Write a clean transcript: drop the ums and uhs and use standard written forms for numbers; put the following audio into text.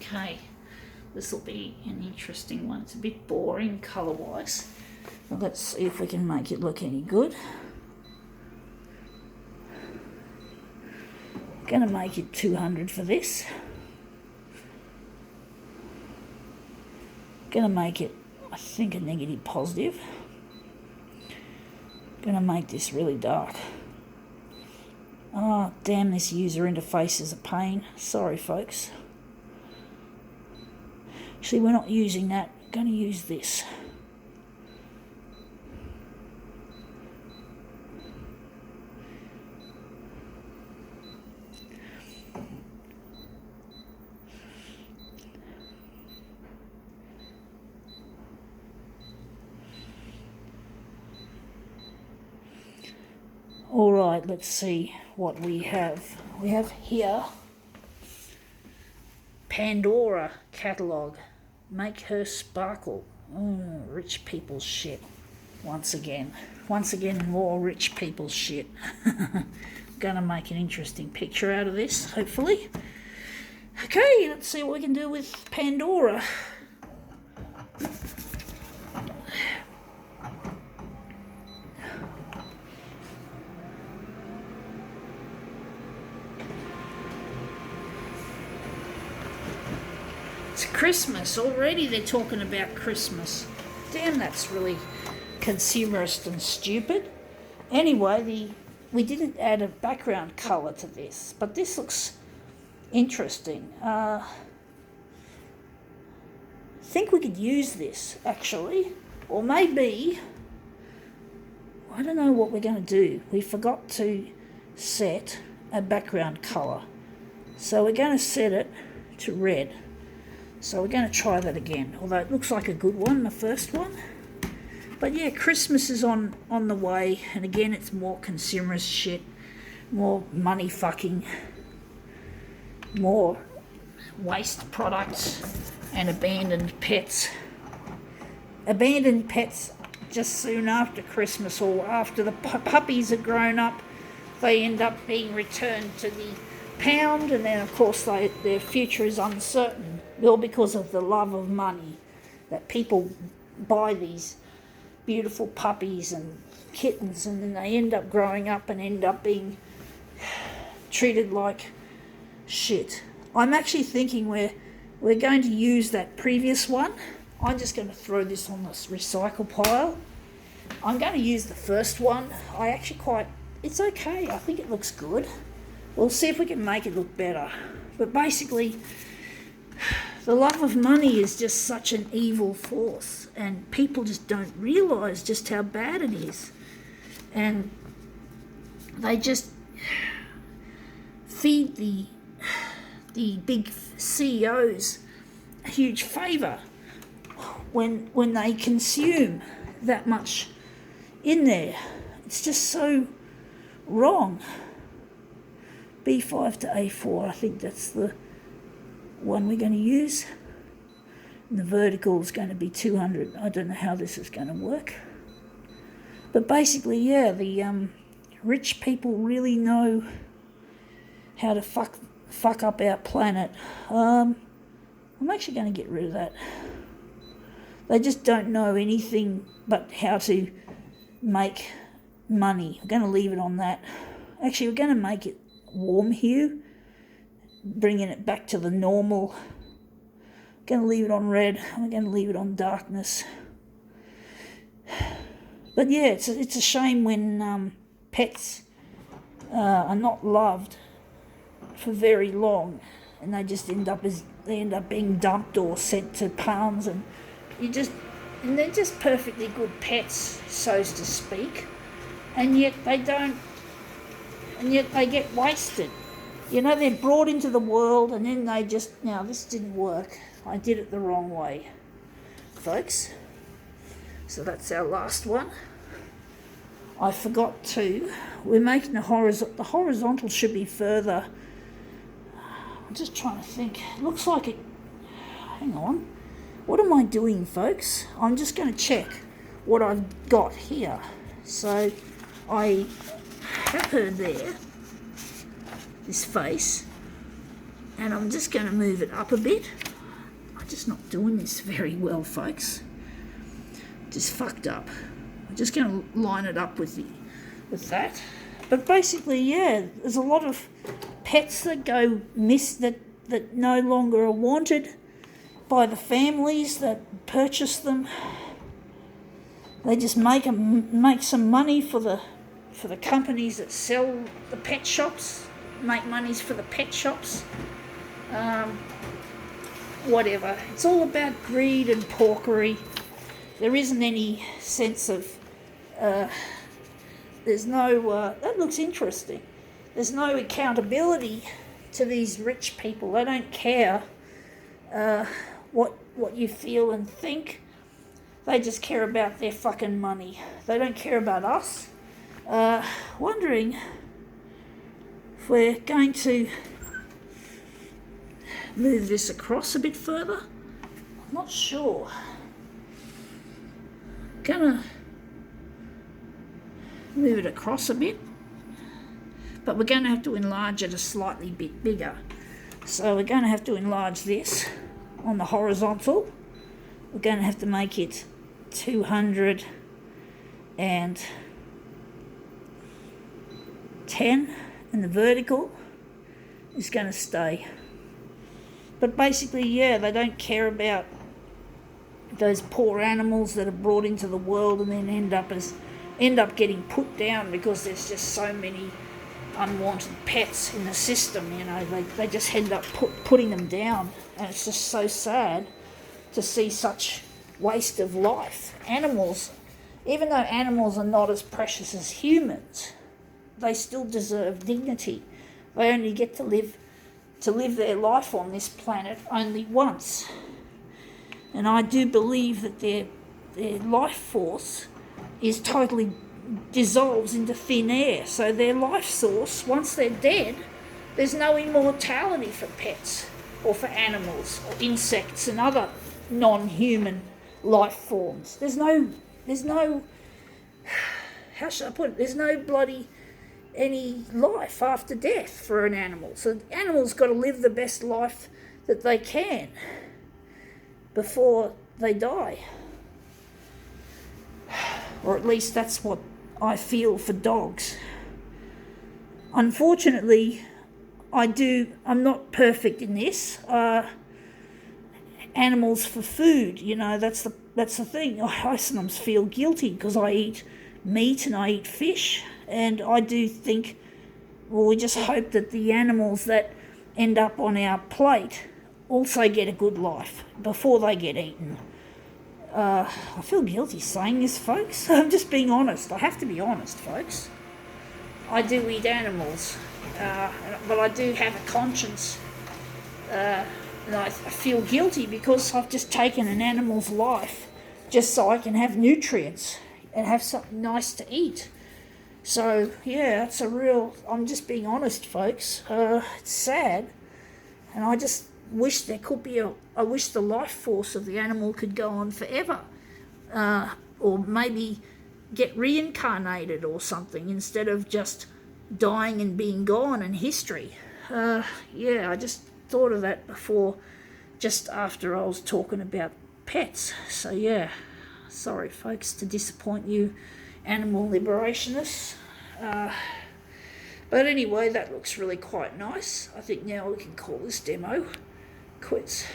Okay, this will be an interesting one. It's a bit boring colour-wise. Well, let's see if we can make it look any good. Gonna make it 200 for this. Gonna make it, I think, a negative positive. Gonna make this really dark. Oh, damn, this user interface is a pain. Sorry, folks. Actually, we're not using that. We're gonna use this. All right, let's see what we have. We have here Pandora catalogue. Make her sparkle. Rich people's shit. Once again, more rich people's shit. Gonna make an interesting picture out of this, hopefully. Okay, let's see what we can do with Pandora. It's Christmas. Already they're talking about Christmas. Damn, that's really consumerist and stupid. Anyway, we didn't add a background colour to this, but this looks interesting. I think we could use this, actually. Or maybe, I don't know what we're going to do. We forgot to set a background colour. So we're going to set it to red. So we're going to try that again, although it looks like a good one, the first one. But yeah, Christmas is on the way, and again, it's more consumerist shit, more money fucking, more waste products, and abandoned pets. Abandoned pets just soon after Christmas, or after the puppies are grown up, they end up being returned to the pound, and then of course their future is uncertain. All because of the love of money, that people buy these beautiful puppies and kittens, and then they end up growing up and end up being treated like shit. I'm actually thinking we're going to use that previous one. I'm just going to throw this on this recycle pile. I'm going to use the first one. It's okay. I think it looks good. We'll see if we can make it look better. But basically, the love of money is just such an evil force, and people just don't realise just how bad it is. And they just feed the big CEOs a huge favour when they consume that much in there. It's just so wrong. B5 to A4, I think that's the one we're going to use. And the vertical is going to be 200. I don't know how this is going to work. But basically, yeah, the rich people really know how to fuck up our planet. I'm actually going to get rid of that. They just don't know anything but how to make money. I'm going to leave it on that. Actually, we're going to make it warm hue, bringing it back to the normal. I'm going to leave it on red. I'm going to leave it on darkness. But yeah, it's a shame when pets are not loved for very long, and they just end up being dumped or sent to pounds, and they're just perfectly good pets, so to speak, and yet they don't. And yet they get wasted. You know, they're brought into the world, and then they just, this didn't work. I did it the wrong way, folks. So that's our last one. I forgot to. We're making the horizontal should be further. I'm just trying to think. It looks like it. Hang on. What am I doing, folks? I'm just going to check what I've got here. So I have her there, this face, and I'm just going to move it up a bit. I'm just not doing this very well, folks. Just fucked up. I'm just going to line it up with that. But basically, yeah, there's a lot of pets that go that no longer are wanted by the families that purchase them. They just make some money for the companies that sell the pet shops, make monies for the pet shops. Whatever. It's all about greed and porkery. There isn't any sense of, there's no, that looks interesting. There's no accountability to these rich people. They don't care what you feel and think. They just care about their fucking money. They don't care about us. Wondering if we're going to move this across a bit further. I'm not sure. Gonna move it across a bit, but we're going to have to enlarge it a slightly bit bigger. So we're going to have to enlarge this on the horizontal. We're going to have to make it 210, and the vertical is going to stay. But basically, yeah, they don't care about those poor animals that are brought into the world and then end up getting put down because there's just so many unwanted pets in the system. You know, they just end up putting them down, and it's just so sad to see such waste of life. Animals, even though animals are not as precious as humans, they still deserve dignity. They only get to live their life on this planet only once. And I do believe that their life force is totally dissolves into thin air. So their life source, once they're dead, there's no immortality for pets or for animals or insects and other non-human life forms. There's no how should I put it? There's no bloody any life after death for an animal. So the animal's got to live the best life that they can before they die. Or at least that's what I feel for dogs. Unfortunately, I'm not perfect in this. Animals for food, you know, that's the thing. I sometimes feel guilty because I eat meat and I eat fish, and I do think, well, we just hope that the animals that end up on our plate also get a good life before they get eaten. I feel guilty saying this, folks. I'm just being honest. I have to be honest, folks. I do eat animals, but I do have a conscience, and I feel guilty because I've just taken an animal's life just so I can have nutrients and have something nice to eat. So, yeah, I'm just being honest, folks. It's sad, and I just wish there could be I wish the life force of the animal could go on forever, or maybe get reincarnated or something instead of just dying and being gone in history. Yeah, I just thought of that before, just after I was talking about pets. So yeah, sorry folks to disappoint you animal liberationists. But anyway, that looks really quite nice. I think now we can call this demo quits.